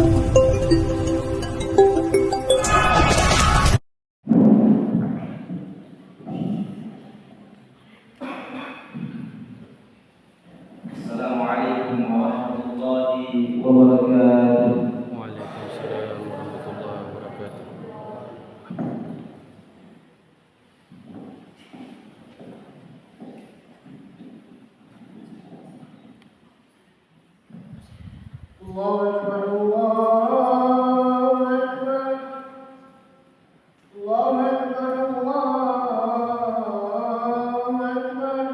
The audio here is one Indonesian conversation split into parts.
Assalamualaikum warahmatullahi wabarakatuh. Waalaikumsalam warahmatullahi wabarakatuh. Allahu Akbar, Allahu Akbar, Allahu Akbar, Allahu Akbar.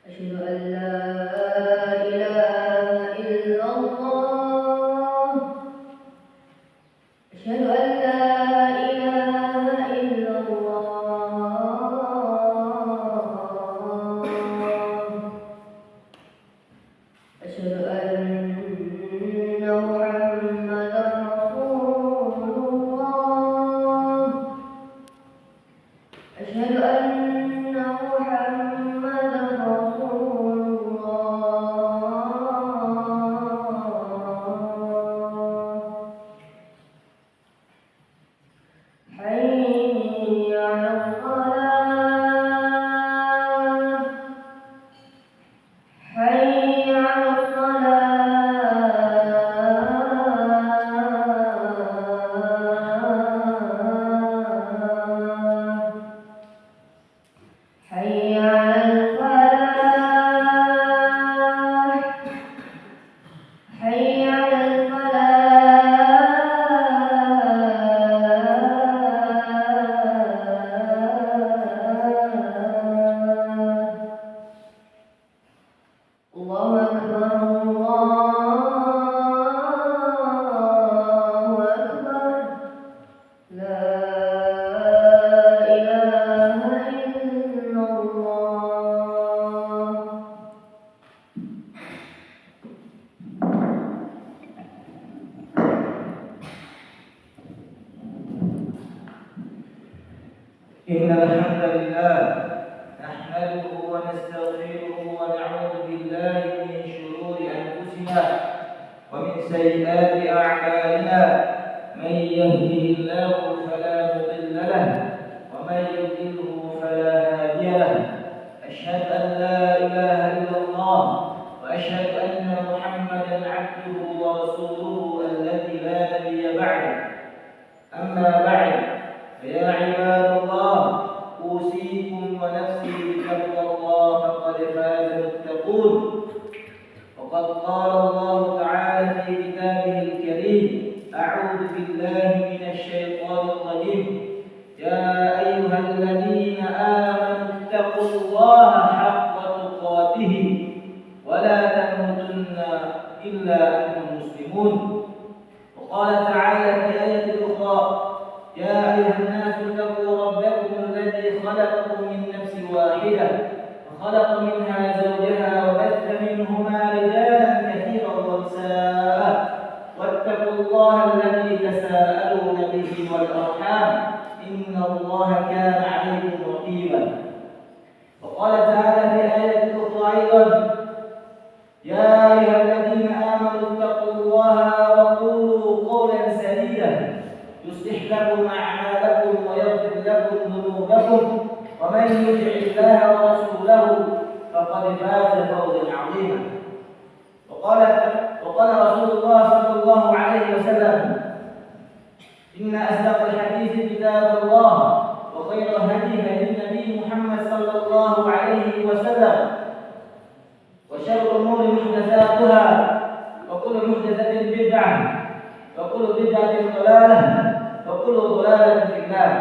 Asyhadu an la ilaha illallah. Asyhadu an la ilaha illallah. Asyhadu anna Muhammadan Rasulullah. Asyhadu anna Muhammadan Rasulullah. Hayya 'alal falah. Hayya 'alal falah. Hayya 'alal falah. Hayya 'alal falah. Allahu Akbar, Allahu Akbar. La ilaha illallah. Innal hamdalillah nahmaduhu wa nastaghfiruhu wa na'udzu billahi min shururi anfusina wa min sayyiati a'malina. Man yahdihillahu fala mudilla lahu wa man yudlilhu fala hadiya lahu. Asyhadu an la ilaha illallah wa asyhadu anna Muhammadan 'abduhu wa rasuluhu alladzi la nabiyya ba'dahu. Amma ba'd. فيا عباد الله أوصيكم ونفسي بتقوى الله فقد فاز المتقون. وقد قال الله تعالى في كتابه الكريم: أعوذ بالله من الشيطان الرجيم. يا أيها الذين آمنوا اتقوا الله حق تقاته ولا تموتن إلا أنتم مسلمون. وقال تعالى في آية أخرى: يا أيها الناس اتقوا ربكم الذي خلقكم من نفس واحدة وخلق منها زوجها وبث منهما رجالا كثيرا ونساء واتقوا الله الذي تساءلون به والأرحام إن الله كان عليكم رقيبا. وقال تعالى في آية أخرى أيضا: يا أيها الذين آمنوا اتقوا الله وقولوا قولا سديدا يصلح لكم أعمالكم ويغفر لكم ذنوبكم ومن يطع الله ورسوله فقد فاز فوزا عظيما. وقال رسول الله صلى الله عليه وسلم: إن أصدق الحديث كتاب الله وخير الهدي هدي النبي محمد صلى الله عليه وسلم وشر الأمور محدثاتها وكل محدثة بدعة وكل بدعة ضلالة وكل ضلالة في النار.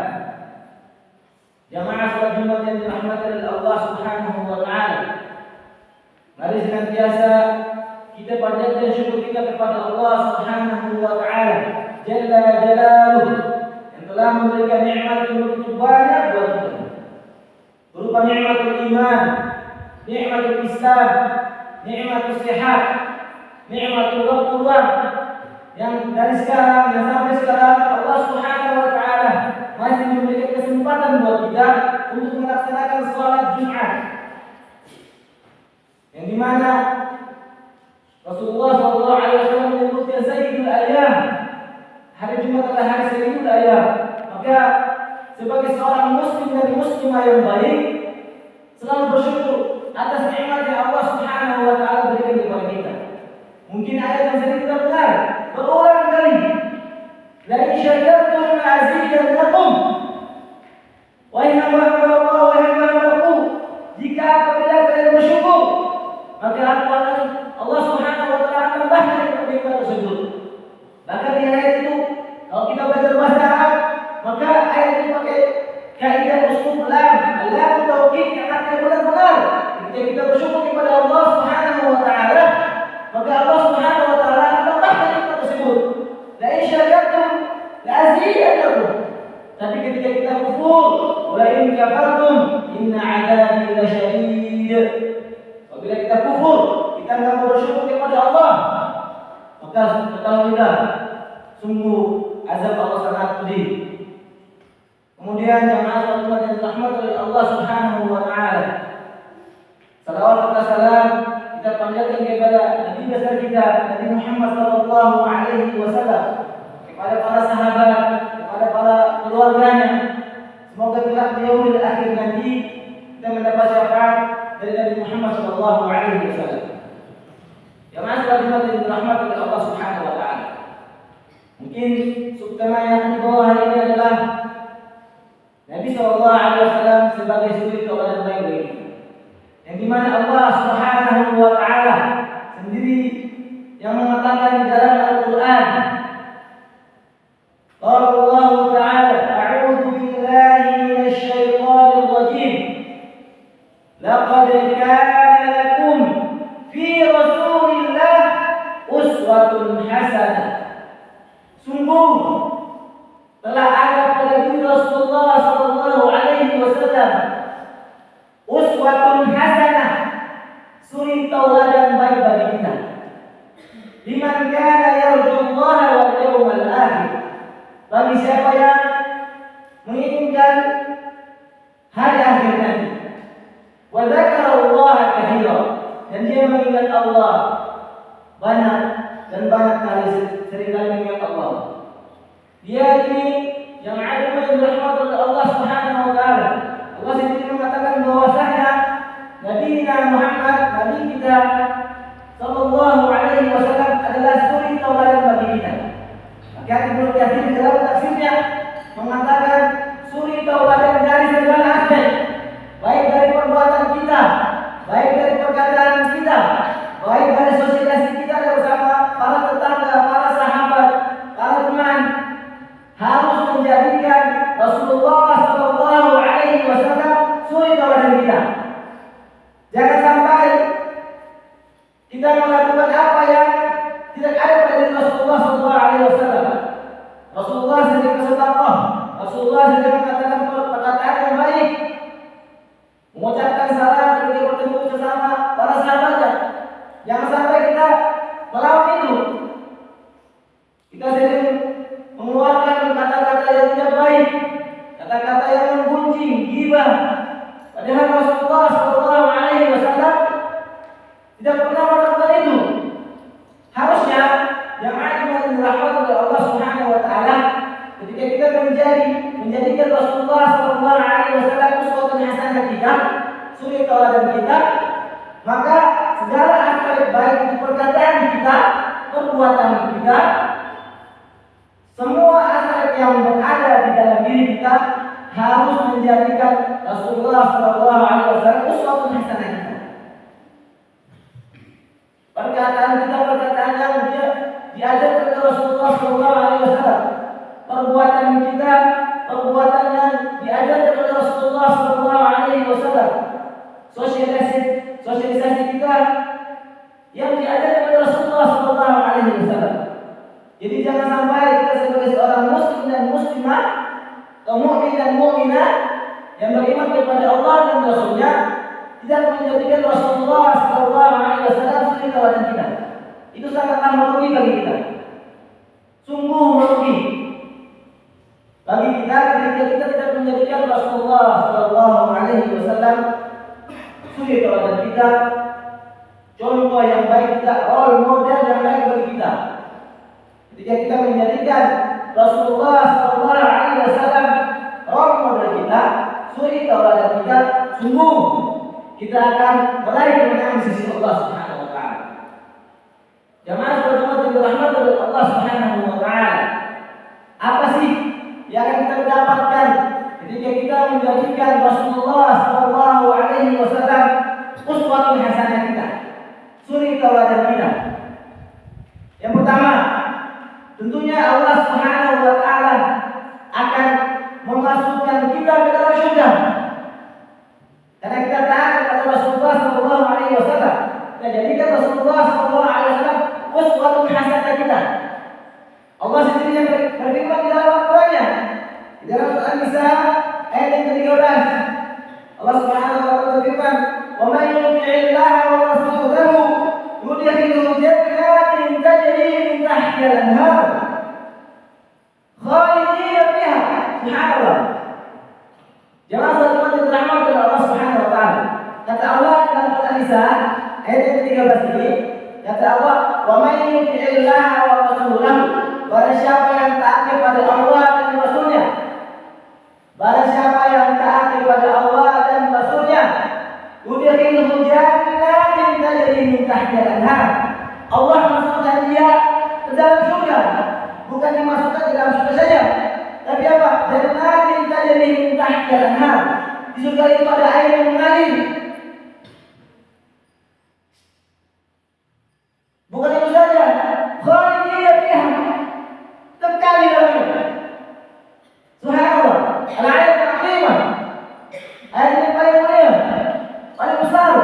Jamaah salat Jumat yang dirahmati oleh Allah Subhanahu wa taala. Mari senantiasa kita panjatkan syukur kita kepada Allah Subhanahu wa taala Jalla Jalaluhu yang telah memberikan nikmat yang begitu banyak buat kita. Berupa nikmatul iman, nikmatul Islam, nikmatul sehat, nikmatul waktu luang, yang dari sekarang dan sampai sekarang Allah Subhanahu wa taala masih memberikan kesempatan buat kita untuk melaksanakan sholat Jumat, yang dimana Rasulullah SAW hari Jumat adalah hari seribu ayam. Maka sebagai seorang muslim dan muslimah yang baik, selalu bersyukur atas nikmat yang Allah Subhanahu wa taala berikan kepada kita. Mungkin ayat yang sering kita dengar berulang kali. La in syakartum la azidannakum. Wahai hamba Allah, wahai hamba-Ku, jika apabila kalian bersyukur, maka Allah Subhanahu wa taala tambahkan nikmat tersebut. Bahkan di ayat itu, kalau kita belajar bahasa Arab, maka ayat itu pakai kaidah uslub lam tauhid yang artinya benar-benar. Ketika kita bersyukur kepada Allah Subhanahu wa taala, maka Allah Subhanahu wa taala akan tambahkan nikmat tersebut. La in syakartum la azidannakum. Tapi ketika kita kufur, wa in kafartum inna 'adzabi lasyadid. Apabila kita kufur, kita enggak bersyukur kepada Allah, maka ketahuilah sungguh azab Allah sangat pedih. Kemudian jamaah umat yang dirahmati oleh Allah Subhanahu wa taala. Salawat serta salam kita panjatkan kepada Nabi besar kita Nabi Muhammad sallallahu alaihi wasallam, kepada para sahabat, kepada para keluarganya. Semoga kelak di yaumil akhir nanti kita mendapat syafaat dari Nabi Muhammad sallallahu alaihi wasallam. Jamaah umat yang dirahmati oleh Allah Subhanahu wa taala. Mungkin subtema yang di bawah hari ini adalah Nabi sallallahu alaihi wasallam sebagai suri tauladan baik bagi kita. Yang dimana Allah Subhanahu wa taala sendiri yang mengatakan di dalam Al-Qur'an, Allah taala, a'udzu billahi minasy syaithanir rajim. Laqad kana lakum fi Rasulillah uswatun hasanah. Sungguh telah ada pada diri Rasulullah sallallahu alaihi wasallam uswatun hasanah, suri tauladan baik bagi kita. Liman kana yarjullaha wal yawmal akhir. Bagi siapa yang menginginkan hari akhir nanti. Wa dzakarallaha katsiran, dan dia mengingat Allah banyak dan banyak kali, seringkali mengingat Allah. Dia ini yang alim yang dirahmati oleh Allah Subhanahu wa taala. Allah sendiri mengatakan bahwasanya Nabi Muhammad, Nabi kita sallallahu alaihi wasallam adalah suri tauladan bagi kita. Maka Ibnu Katsir dalam tafsirnya mengatakan suri tauladan dari segala aspek, baik dari perbuatan kita, baik dari perkataan kita, baik dari sosialisasi kita bersama para tetangga, para sahabat, para teman, harus menjadikan Rasulullah sallallahu alaihi wasallam suri tauladan kita. Jangan sampai kita melakukan apa yang tidak ada pada diri Rasulullah sallallahu alaihi wasallam. Rasulullah sendiri bersedekah, Rasulullah sendiri mengatakan perkataan yang baik, mengucapkan salam ketika bertemu sesama para sahabatnya. Jangan sampai kita melawan itu. Kita sering mengeluarkan kata-kata yang tidak baik, kata-kata yang menggunjing, ghibah. Padahal Rasulullah sallallahu alaihi wasallam tidak pernah melakukan itu. Harusnya yang ada dirahmati oleh Allah Subhanahu wa taala, ketika kita menjadikan Rasulullah sallallahu alaihi wasallam uswatun hasanah kita, suri tauladan kita, maka segala aspek baik itu perkataan kita, perbuatan kita, semua aspek yang berada di dalam diri kita harus menjadikan Rasulullah sallallahu alaihi wasallam uswatun hasanah kita. Perkataan kita, perkataan yang dia diajarkan oleh Rasulullah sallallahu alaihi wasallam. Perbuatan kita, perbuatan yang diajarkan oleh Rasulullah sallallahu alaihi wasallam. Sosialisasi kita yang diajarkan oleh Rasulullah sallallahu alaihi wasallam. Jadi jangan sampai kita sebagai seorang muslim dan muslimah, kaum mukmin dan mukminah yang beriman kepada Allah dan Rasul-Nya tidak menjadikan Rasulullah sallallahu alaihi wasallam suri tauladan kita. Itu sangatlah merugi bagi kita. Sungguh merugi bagi kita ketika kita tidak menjadikan Rasulullah sallallahu alaihi wasallam suri tauladan kita, contoh yang baik kita, role model yang baik bagi kita. Ketika kita menjadikan Rasulullah sallallahu alaihi wasallam role model kita, suri tauladan kita, sungguh kita akan meraih kemenangan di sisi Allah Subhanahu wa taala. Jamaah saudara yang dirahmati oleh Allah Subhanahu wa taala. Apa sih yang akan kita dapatkan ketika kita menjadikan Rasulullah sallallahu alaihi wasallam uswatun hasanah kita, suri tauladan kita? Yang pertama, tentunya Allah Subhanahu wa taala akan memasukkan kita ke dalam surga. Karena kita taat kepada Rasulullah sallallahu alaihi wasallam. Kita jadikan Rasulullah sallallahu alaihi wasallam uswatun hasanah kita. Allah sendiri yang berfirman di dalam Al-Qur'an-Nya. Di dalam surah An-Nisa ayat yang ke-13. Allah Subhanahu wa taala berfirman, "Wa may yuti'illaha wa rasulahu yudkhilhu jannatin tajri min tahtiha al-anhar khalidina fiha." Subhanallah. Jemaah sahabat yang dirahmati oleh Allah Subhanahu wa taala. Kata Allah dalam surah An-Nisa ayat yang ke-13 ini, kata Allah, "Wa may yuti'illaha wa rasulahu." Barang siapa yang taat kepada Allah dan Rasulnya, barang siapa yang taat kepada Allah dan Rasulnya, yudkhilhu jannatin tajri min tahtiha al-anhar. Allah masukkan dia ke dalam surga. Bukan dimasukkan ke dalam surga saja, tapi apa? Jannatin tajri min tahtiha al-anhar. Di surga itu ada air yang mengalir. Bukan itu saja, khalidina fiha, kekal di dalamnya. Subhanallah. Al-ayat al-azimah, ayat yang paling mulia, paling besar.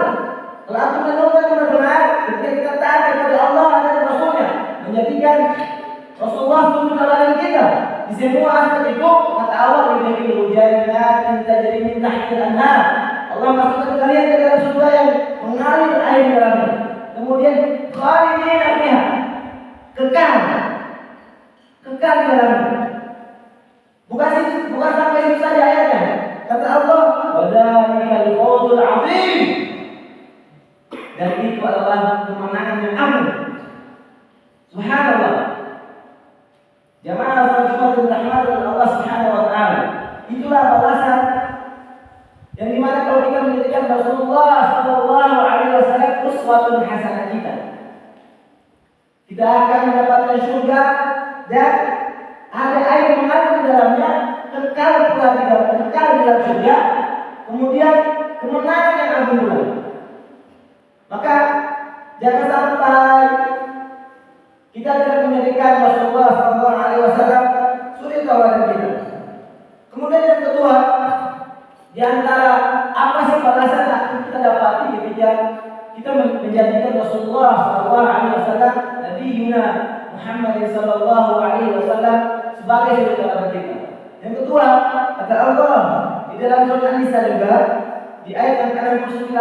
Kalau aku menentukan benar-benar ketika kita taat kepada Allah dan Rasulnya, menjadikan Rasulullah sebagai teladan kita di semua aspek itu, kata Allah, yudkhilhu jannatin tajri min tahtiha al-anhar. Allah masukkan kalian ke dalam surga yang mengalir air di dalamnya. Kemudian khalidina fiha, kekal di dalamnya. Bukan sampai itu saja ayatnya. Kata Allah, wa dzalikal fawzul 'azim. Dan itu adalah kemenangan yang agung. Subhanallah. Jamaah sahabat yang dirahmati oleh Allah Subhanahu wa taala. Itulah balasan yang dimana kalau kita menjadikan Rasulullah sallallahu alaihi wasallam uswatun hasanah kita, kita akan mendapatkan surga dan ada air mengalir di dalamnya, kekal pula di dalam surga, kemudian kemenangan yang agung pula. Maka jangan sampai kita tidak menjadikan Rasulullah sallallahu alaihi wasallam suri tauladan kita. Kemudian yang kedua, di antara apa sih balasan yang kita dapati ketika kita menjadikan Rasulullah sallallahu alaihi wasallam Nabiuna Muhammad sallallahu alaihi wasallam sebagai suri tauladan kita. Yang kedua, kata Allah di dalam surah An-Nisa juga di ayat yang ke-69,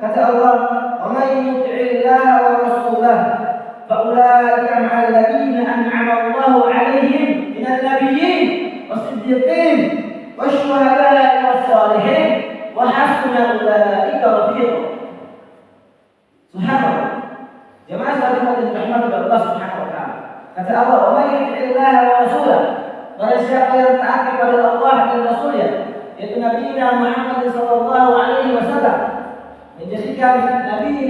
kata Allah, "Wa may yuti'illaha wa rasulahu fa ulaika ma'al ladzina an'ama Allahu 'alaihim minal nabiyyin was-siddiqin wasyuhada'i was-shalihin wa hasuna ulaika rafiqa." Subhanallah. Jemaah sekalian yang dirahmati oleh Allah Subhanahu wa taala. Kata Allah, "Wa may yuti'illaha wa rasulahu." Barang siapa yang taat kepada Allah dan Rasulnya, yaitu Nabi Muhammad sallallahu alaihi wasallam, menjadikan Nabi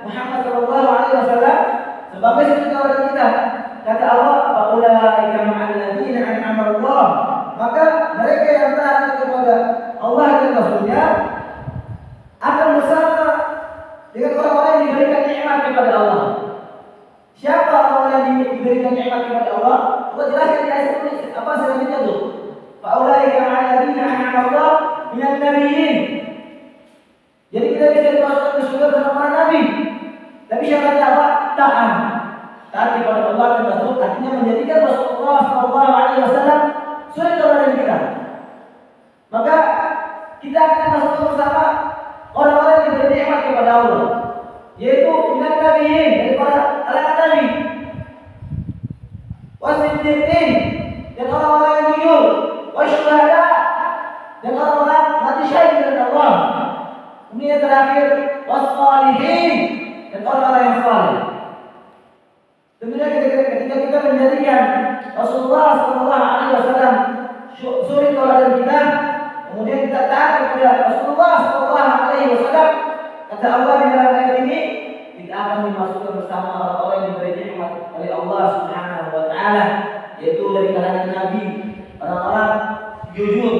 Muhammad sallallahu alaihi wasallam sebagai suri tauladan kita. Kata Allah, "Faulaika ma'al ladzina an'ama Allah." Maka mereka yang taat kepada Allah dan Rasulnya akan bersama dengan orang-orang yang diberikan nikmat kepada Allah. Siapa orang yang diberikan nikmat kepada Allah? Allah jelaskan di ayat ini apa selanjutnya itu. Faulaika ma'al ladzina an'ama Allah minan nabiyyin. Jadi kita bisa dimasukkan ke surga bersama para nabi. Tapi syaratnya apa? Taat kepada Allah dan Rasul, artinya menjadikan Rasulullah sallallahu alaihi wasallam suri tauladan kita. Maka kita akan masuk bersama orang-orang yang diberi nikmat kepada Allah, yaitu minan nabiyyin, dari para nabi, wasiddiqin, dan orang-orang yang jujur, wasyuhada, dan orang-orang mati syahid dengan Allah. Kemudian terakhir, wassalihin, dan orang-orang yang saleh. Demikian ketika kita menjadikan Rasulullah SAW suri tauladan kita, kemudian kita taat kepada Rasulullah SAW, kata Allah di dalam ayat ini, kita akan dimasukkan bersama orang-orang yang diberi nikmat oleh Allah Subhanahu wa taala, yaitu dari kalangan nabi, orang-orang jujur,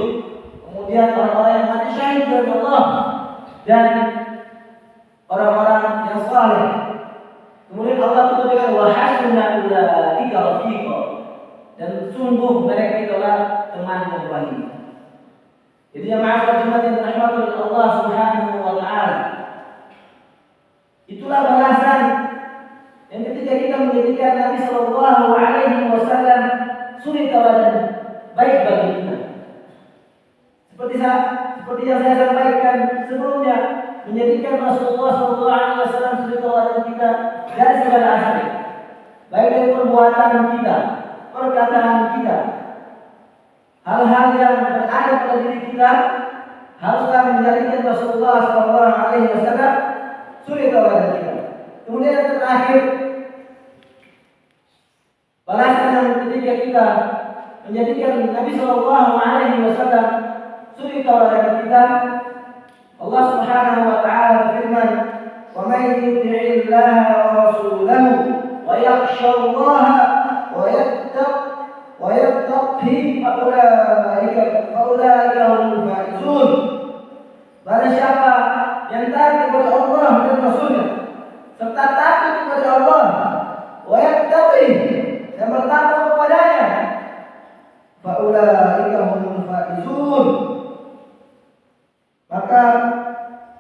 kemudian orang-orang yang mati syahid dari Allah, dan orang-orang yang saleh. Kemudian Allah tutup dengan wa hasuna ulaika rafiqa, dan sungguh mereka itulah teman yang baik. Jadi jemaah jemaat yang dirahmati oleh Allah Subhanahu wa taala, itulah balasan yang ketika kita menjadikan Nabi sallallahu alaihi wasallam suri tauladan baik bagi kita. Seperti yang saya sampaikan sebelumnya, menjadikan Rasulullah sallallahu alaihi wasallam suri tauladan kita dari segala aspek, baik dari perbuatan kita, perkataan kita, hal-hal yang berada pada diri kita, haruslah menjadikan Rasulullah sallallahu alaihi wasallam suri tauladan kita. Kemudian yang terakhir, balasan yang ketika kita menjadikan Nabi sallallahu alaihi wasallam suri tauladan kita, Allah Subhanahu wa taala berfirman, "Wa may yuti'i Allah wa rasulahu wa yakhsha Allah wa yattaqi faulaika humul faizun." Barang siapa yang taat kepada Allah dan Rasulnya, serta takut kepada Allah, wa yattaqi, dan bertakwa kepadanya, faulaika humul faizun, maka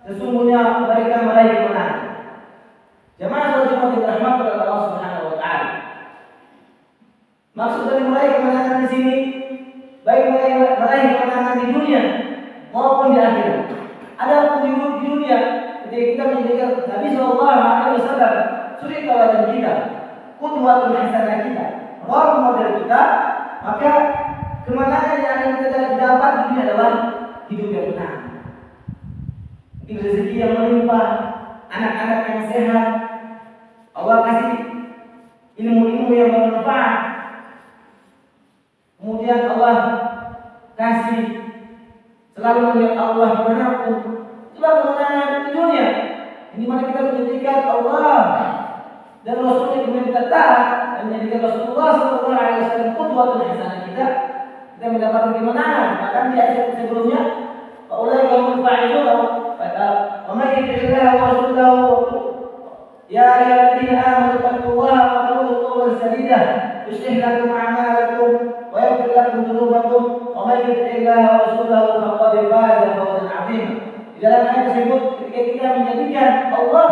sesungguhnya mereka meraih kemenangan. Jemaah saudara yang dirahmati oleh Allah Subhanahu wa taala. Maksud dari meraih kemenangan di sini, baik meraih kemenangan di dunia maupun di akhirat. Adapun di dunia, ketika kita menjadikan Nabi sallallahu alaihi wasallam suri tauladan kita, qudwatun hasanah kita, role model kita, maka kemenangan yang akan kita dapat di dunia adalah hidup yang tenang, rezeki yang melimpah, anak-anak yang sehat, Allah kasih ilmu-ilmu yang bermanfaat, kemudian Allah kasih selalu melihat Allah dimanapun. Itulah kemenangan di dunia, di mana kita menjadikan Allah dan Rasulnya, kemudian kita taat dan menjadikan Rasulullah sallallahu alaihi wasallam qudwatun hasanah kita mendapatkan kemenangan. Bahkan di ayat sebelumnya, faulaika humul faizun, wa may yuti'illah wa rasulahu ya ayyuhalladzina amanu taqullaha wa qulu qawlan sadida yuslih lakum a'malakum wa yaghfir lakum dzunubakum wa may yuti'illah wa rasulahu faqad faza fawzan 'azima. Di dalam ayat tersebut, ketika kita menjadikan Allah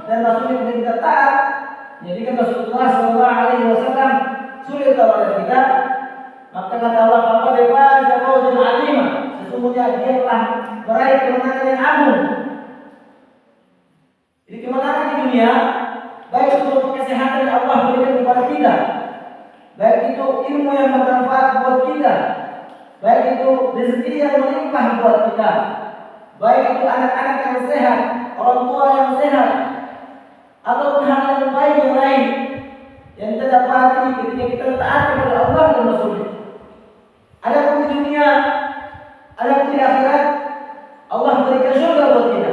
dan Rasulnya kita taat, menjadikan Rasulullah sallallahu alaihi wasallam suri tauladan kita, maka kata Allah, faqad faza fawzan 'azima, sesungguhnya dia telah meraih kemenangan yang agung. Jadi kemenangan di dunia, baik itu untuk kesehatan yang Allah berikan kepada kita, baik itu ilmu yang bermanfaat buat kita, baik itu rezeki yang melimpah buat kita, baik itu anak-anak yang sehat, orang tua yang sehat, ataupun hal yang baik yang lain yang kita dapati ketika kita taat kepada Allah dan Rasul-Nya. Adapun di dunia, adapun di akhirat, Allah berikan surga buat kita.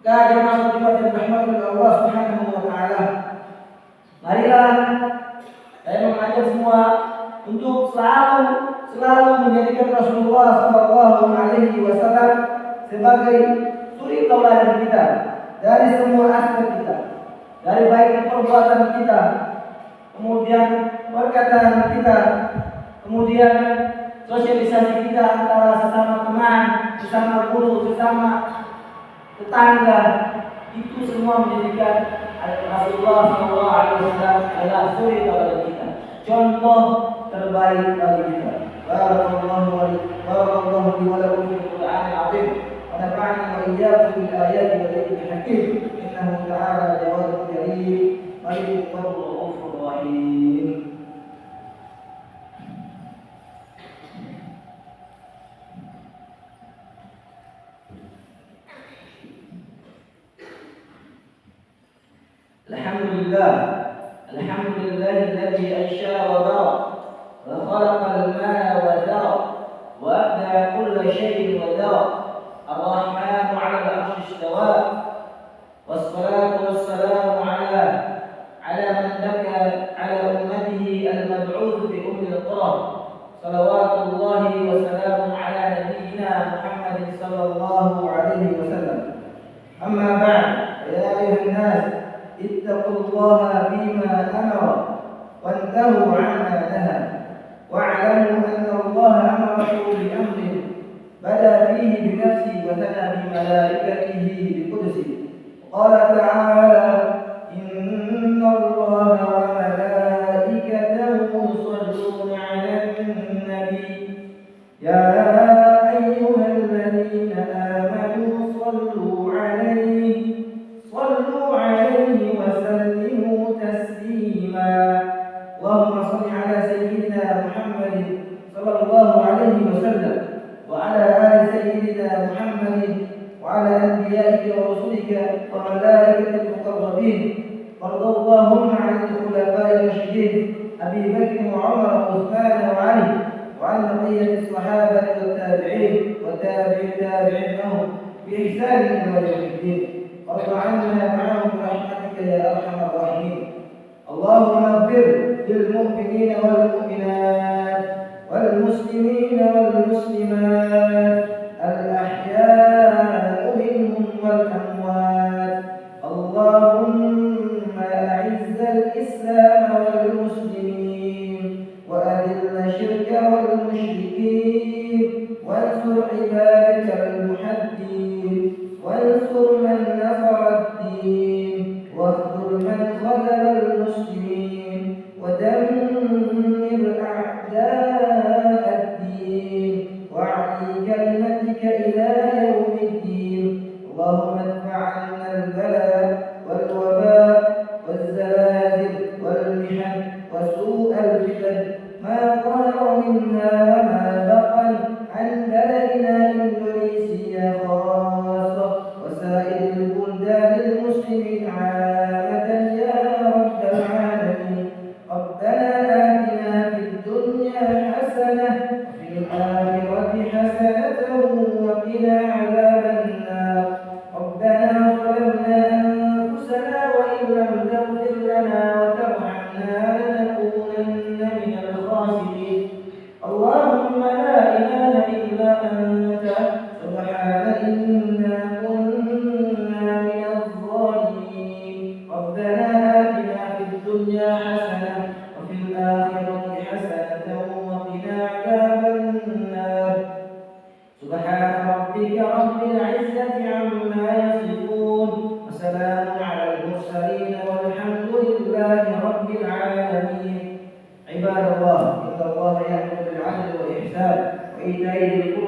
Maka jemaah yang dirahmati oleh Allah Subhanahu wa taala, marilah saya mengajak semua untuk selalu menjadikan Rasulullah sallallahu alaihi wasallam sebagai suri tauladan kita dari semua aspek kita, dari baik perbuatan kita, kemudian perkataan kita, kemudian sosialisasi kita antara sesama teman, sesama guru, sesama tetangga, itu semua menjadikan Rasulullah SAW adalah suri tauladan kita, contoh terbaik bagi kita. Barakallahu li wa lakum fil Qur'anil 'azim wa nafa'ani wa iyyakum bil ayati wal dhikril hakim. Innahu ta'ala jawadun karim, malikun ghafurur rahim. الحمد لله. الحمد لله الذي أنشأ وبرأ وخلق الماء وذرى وأبدع كل شيء وذرى. الرحمن على العرش استوى. والصلاة والسلام على من بكى على أمته المبعوث بأم القرى. صلوات الله وسلامه على نبينا محمد صلى الله عليه وسلم. أما بعد، يا أيها الناس اتقوا الله فيما أمر وانتهوا عما نهى، واعلموا أن الله أمركم بأمر بدأ فيه بنفسه وثنى بملائكته بقدسه. قال تعالى: إن الله وملائكته يصلون على النبي يا أيها الذين آمنوا صلوا عليه وسلموا تسليما. اللهم صل على سيدنا محمد صلى الله عليه وسلم وعلى آل سيدنا محمد وعلى أنبيائك ورسلك وملائكتك المقربين. وارض اللهم عن الخلفاء الراشدين أبي بكر وعمر وعثمان وعلي، وعن بقية الصحابة والتابعين والتابعين لهم بإحسان إلى يوم الدين. وارض عنا معهم برحمتك يا أرحم الراحمين. اللهم اغفر للمؤمنين والمؤمنات والمسلمين والمسلمات الأحياء منهم والأموات. اللهم أعز الإسلام والمسلمين وأذل الشرك والمشركين، وانصر عبادك المحدين، وانصر من نصر الدين، واخذل من خذل المسلمين، ودمر أعداء الدين، واعلي كلمتك إلى يوم الدين. اللهم ادفع عنا البلاء والوباء والزلازل والمحن وسوء الفتن ما ظهر منها وما بطن عن بلدنا إندونيسيا خاصة وسائر البلدان المسلمين عامة يا رب العالمين. ربنا آتنا في الدنيا حسنة وفي الآخرة حسنة وقنا عذاب النار. ربنا ظلمنا أنفسنا وإن لم تغفر لنا وترحمنا لنكونن من الخاسرين. اللهم لا إله إلا أنت سبحانك إنا كنا من الظالمين. ربنا آتنا في الدنيا حسنة وفي الآخرة حسنة وقنا عذاب النار. سبحان ربك رب العزة عما يصفون، وسلام على المرسلين، والحمد لله رب العالمين. عباد الله، إن الله يأمر بالعدل والإحسان وإيتاء ذي القربى